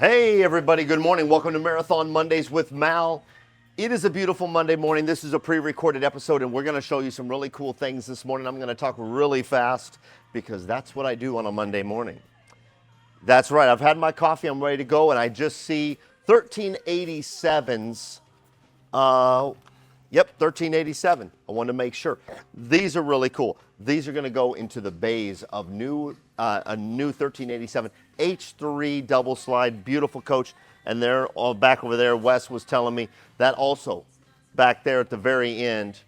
Hey everybody, good morning. Welcome to Marathon Mondays with Mal. It is a beautiful Monday morning. This is a pre-recorded episode and we're going to show you some really cool things this morning. I'm going to talk really fast because that's what I do on a Monday morning. That's right. I've had my coffee. I'm ready to go and I just see 1387s. Yep, 1387. I wanted to make sure. These are really cool. These are going to go into the bays of a new 1387 H3 double slide, beautiful coach. And there, back over there, Wes was telling me that also back there at the very end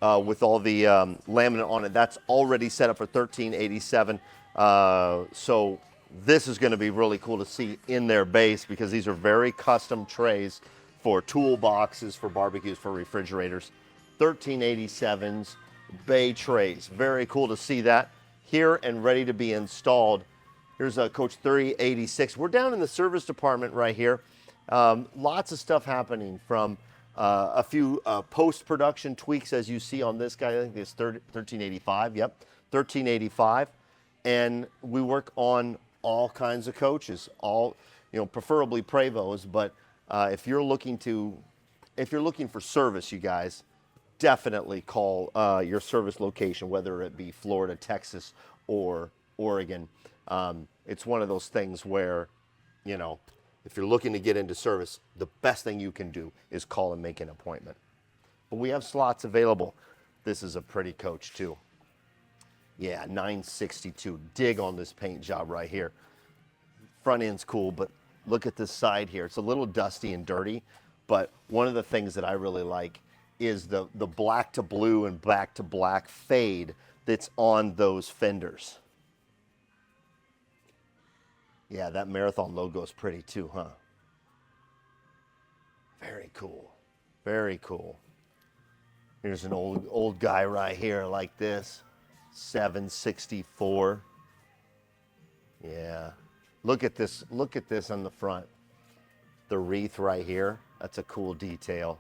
with all the laminate on it, that's already set up for 1387. So this is going to be really cool to see in their base because these are very custom trays for toolboxes, for barbecues, for refrigerators. 1387s, bay trays. Very cool to see that here and ready to be installed. Here's Coach 386. We're down in the service department right here. Lots of stuff happening from a few post-production tweaks as you see on this guy. I think it's 1385, yep, 1385. And we work on all kinds of coaches, all, preferably Prevos, but if you're looking for service, you guys, definitely call your service location, whether it be Florida, Texas, or Oregon. It's one of those things where, if you're looking to get into service, the best thing you can do is call and make an appointment. But we have slots available. This is a pretty coach too. Yeah, 962. Dig on this paint job right here. Front end's cool, but look at this side here. It's a little dusty and dirty, but one of the things that I really like is the black to blue and back to black fade that's on those fenders. Yeah, that Marathon logo is pretty too, huh? Very cool. Very cool. Here's an old guy right here like this. 764. Yeah. Look at this on the front. The wreath right here. That's a cool detail.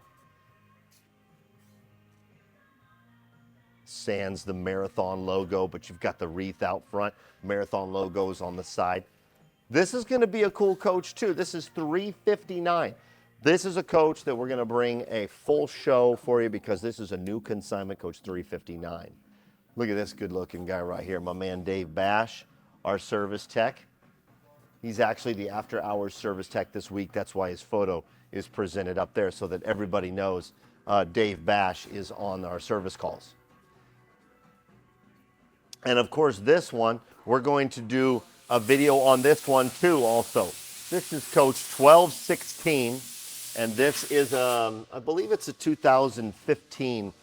Sans the Marathon logo, but you've got the wreath out front. Marathon logos on the side. This is going to be a cool coach too. This is 359. This is a coach that we're going to bring a full show for you because this is a new consignment, Coach 359. Look at this good looking guy right here. My man Dave Bash, our service tech. He's actually the after hours service tech this week. That's why his photo is presented up there so that everybody knows Dave Bash is on our service calls. And of course this one, we're going to do a video on this one too also. This is Coach 1216 and this is, I believe it's a 2015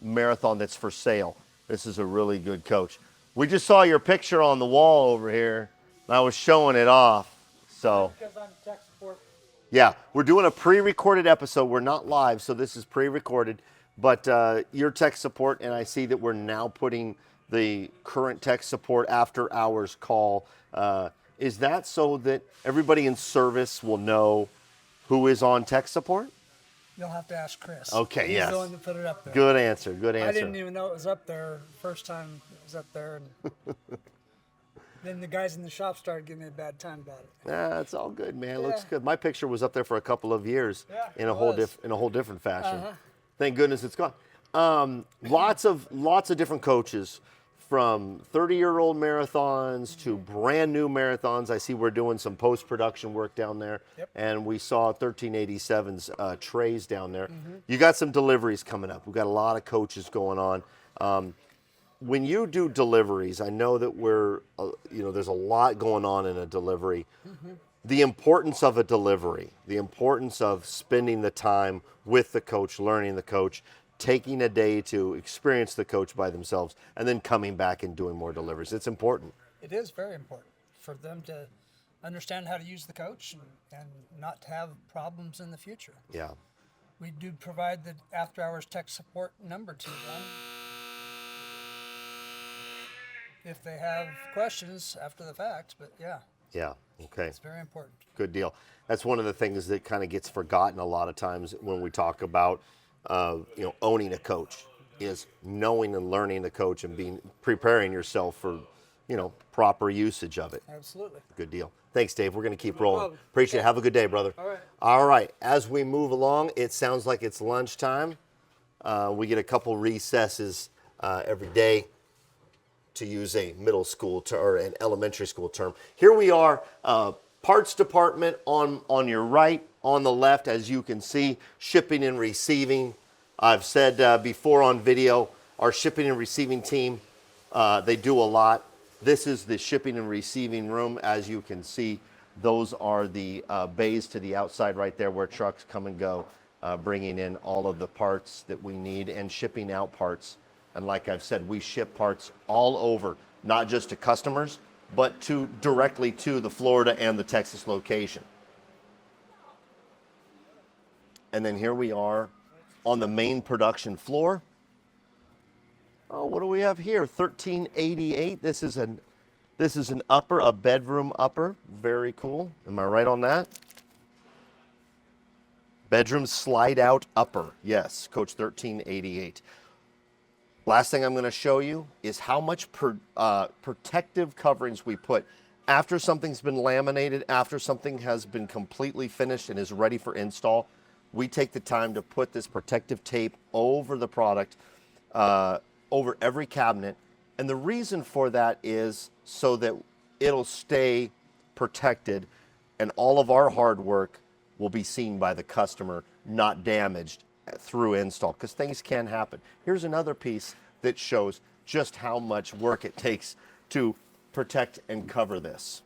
Marathon that's for sale. This is a really good coach. We just saw your picture on the wall over here. I was showing it off, so. Because I'm tech support. Yeah, we're doing a pre-recorded episode. We're not live, so this is pre-recorded. But your tech support, and I see that we're now putting the current tech support after hours call. Is that so that everybody in service will know who is on tech support? You'll have to ask Chris. Okay, He's yes. the one that put it up there. Good answer, good answer. I didn't even know it was up there first time it was up there. And then the guys in the shop started giving me a bad time about it. Yeah, it's all good, man. It looks Yeah. good. My picture was up there for a couple of years Yeah, in a it whole was. in a whole different fashion. Uh-huh. Thank goodness it's gone. Lots of different coaches, from 30-year-old marathons to brand new marathons. I see we're doing some post-production work down there. Yep. And we saw 1387's trays down there. You got some deliveries coming up. We've got a lot of coaches going on. When you do deliveries, I know that there's a lot going on in a delivery. The importance of a delivery, the importance of spending the time with the coach, learning the coach, taking a day to experience the coach by themselves, and then coming back and doing more deliveries. It's important. It is very important for them to understand how to use the coach and not to have problems in the future. Yeah. We do provide the after hours tech support number to them if they have questions after the fact, but yeah, Yeah. Okay. it's very important. Good deal. That's one of the things that kind of gets forgotten a lot of times when we talk about, owning a coach, is knowing and learning the coach and preparing yourself for, you know, proper usage of it. Absolutely. Good deal. Thanks, Dave. We're going to keep rolling. problem. Appreciate it. Have a good day, brother. All right. All right. As we move along, it sounds like it's lunchtime. We get a couple recesses every day, to use a middle school or an elementary school term. Here we are, parts department on your right, on the left, as you can see, shipping and receiving. I've said before on video, our shipping and receiving team, they do a lot. This is the shipping and receiving room. As you can see, those are the bays to the outside right there where trucks come and go, bringing in all of the parts that we need and shipping out parts. And like I've said, we ship parts all over, not just to customers, but directly to the Florida and the Texas location. And then here we are on the main production floor. Oh, what do we have here? 1388. This is an upper, a bedroom upper. Very cool. Am I right on that? Bedroom slide out upper. Yes, Coach 1388. Last thing I'm going to show you is how much protective coverings we put after something's been laminated, after something has been completely finished and is ready for install. We take the time to put this protective tape over the product, over every cabinet. And the reason for that is so that it'll stay protected and all of our hard work will be seen by the customer, not damaged through install, because things can happen. Here's another piece that shows just how much work it takes to protect and cover this.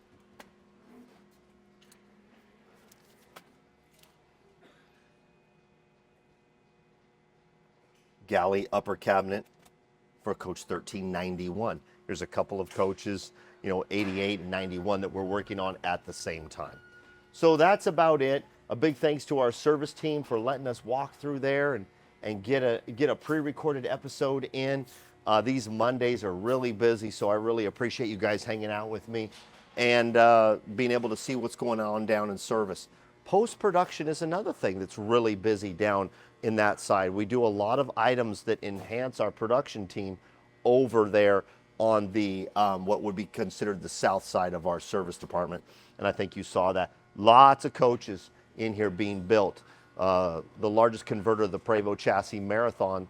Galley upper cabinet for Coach 1391. There's a couple of coaches, 88 and 91 that we're working on at the same time. So that's about it. A big thanks to our service team for letting us walk through there and get a pre-recorded episode in. These Mondays are really busy, so I really appreciate you guys hanging out with me and being able to see what's going on down in service. Post-production is another thing that's really busy down in that side. We do a lot of items that enhance our production team over there on the what would be considered the south side of our service department. And I think you saw that. Lots of coaches in here being built. The largest converter of the Prevost chassis marathon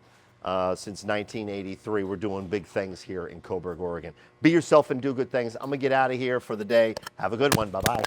since 1983. We're doing big things here in Coburg, Oregon. Be yourself and do good things. I'm going to get out of here for the day. Have a good one. Bye-bye.